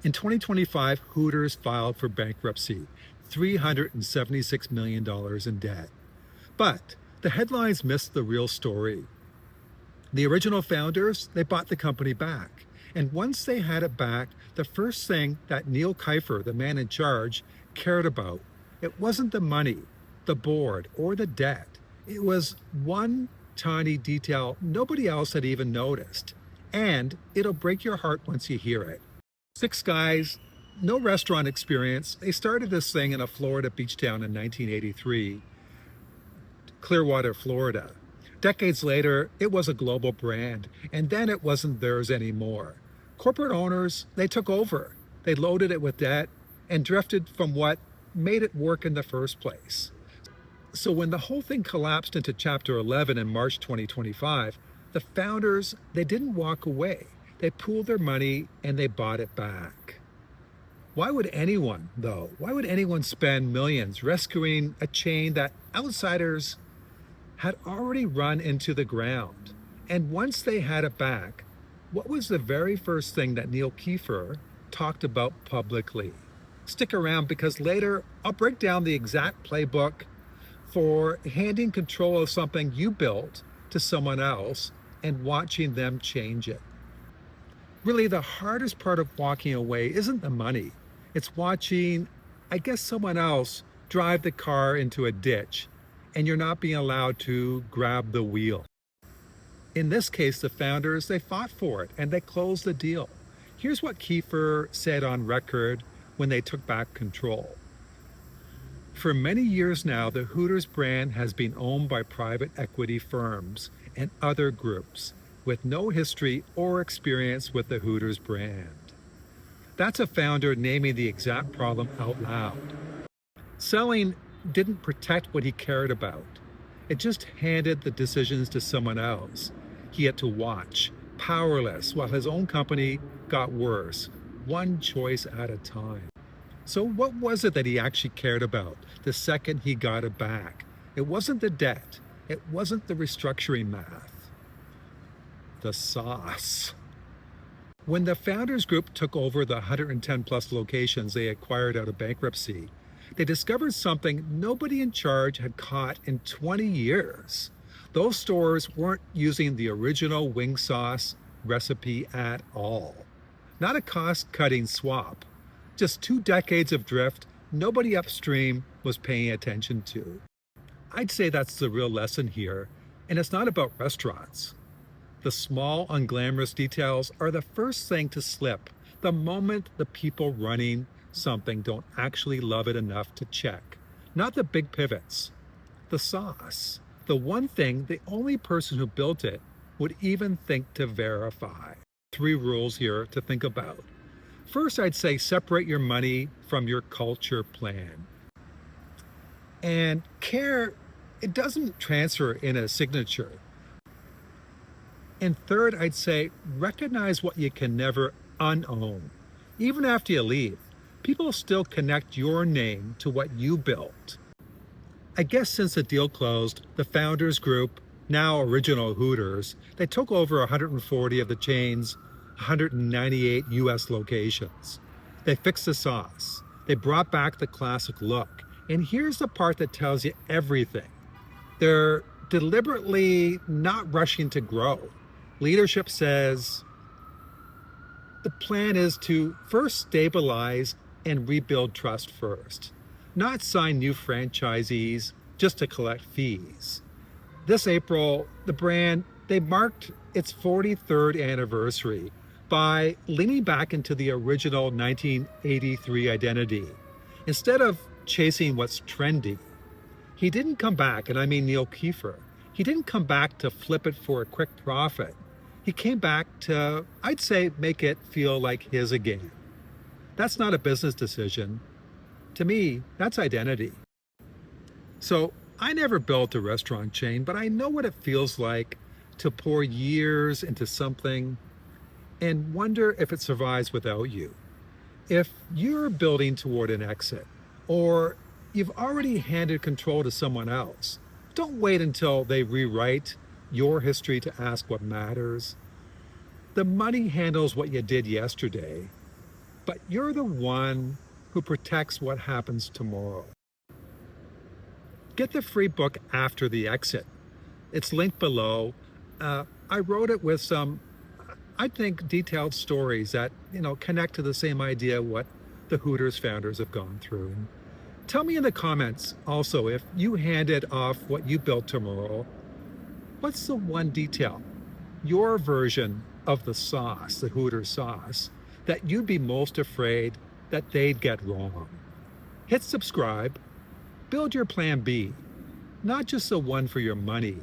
In 2025, Hooters filed for bankruptcy, $376 million in debt. But the headlines missed the real story. The original founders, they bought the company back. And once they had it back, the first thing that Neil Kiefer, the man in charge, cared about, it wasn't the money, the board, or the debt. It was one tiny detail nobody else had even noticed. And it'll break your heart once you hear it. Six guys, no restaurant experience. They started this thing in a Florida beach town in 1983, Clearwater, Florida. Decades later, it was a global brand, and then it wasn't theirs anymore. Corporate owners, they took over. They loaded it with debt and drifted from what made it work in the first place. So when the whole thing collapsed into Chapter 11 in March 2025, the founders, they didn't walk away. They pooled their money and they bought it back. Why would anyone, though, why would anyone spend millions rescuing a chain that outsiders had already run into the ground? And once they had it back, what was the very first thing that Neil Kiefer talked about publicly? Stick around, because later I'll break down the exact playbook for handing control of something you built to someone else and watching them change it. Really, the hardest part of walking away isn't the money. It's watching, I guess, someone else drive the car into a ditch and you're not being allowed to grab the wheel. In this case, the founders, they fought for it and they closed the deal. Here's what Kiefer said on record when they took back control. For many years now, the Hooters brand has been owned by private equity firms and other groups with no history or experience with the Hooters brand. That's a founder naming the exact problem out loud. Selling didn't protect what he cared about. It just handed the decisions to someone else. He had to watch, powerless, while his own company got worse, one choice at a time. So what was it that he actually cared about the second he got it back? It wasn't the debt. It wasn't the restructuring math. The sauce. When the Founders Group took over the 110 plus locations they acquired out of bankruptcy, they discovered something nobody in charge had caught in 20 years. Those stores weren't using the original wing sauce recipe at all. Not a cost-cutting swap. Just 2 decades of drift nobody upstream was paying attention to. I'd say that's the real lesson here, and it's not about restaurants. The small, unglamorous details are the first thing to slip the moment the people running something don't actually love it enough to check. Not the big pivots. The sauce. The one thing the only person who built it would even think to verify. 3 rules here to think about. First, I'd say separate your money from your culture plan. And care, it doesn't transfer in a signature. And third, I'd say recognize what you can never unown. Even after you leave, people still connect your name to what you built. I guess since the deal closed, the Founders Group, now original Hooters, they took over 140 of the chain's 198 US locations. They fixed the sauce. They brought back the classic look. And here's the part that tells you everything. They're deliberately not rushing to grow. Leadership says the plan is to first stabilize and rebuild trust first, not sign new franchisees just to collect fees. This April, the brand, they marked its 43rd anniversary by leaning back into the original 1983 identity. Instead of chasing what's trendy, he didn't come back, and I mean Neil Kiefer, he didn't come back to flip it for a quick profit. He came back to, I'd say, make it feel like his again. That's not a business decision. To me, that's identity. So I never built a restaurant chain, but I know what it feels like to pour years into something and wonder if it survives without you. If you're building toward an exit, or you've already handed control to someone else, don't wait until they rewrite your history to ask what matters. The money handles what you did yesterday, but you're the one who protects what happens tomorrow. Get the free book After the Exit. It's linked below. I wrote it with some, I think, detailed stories that, connect to the same idea what the Hooters founders have gone through. And tell me in the comments also if you handed off what you built tomorrow, what's the one detail, your version of the sauce, the Hooters sauce, that you'd be most afraid that they'd get wrong? Hit subscribe, build your plan B, not just the one for your money,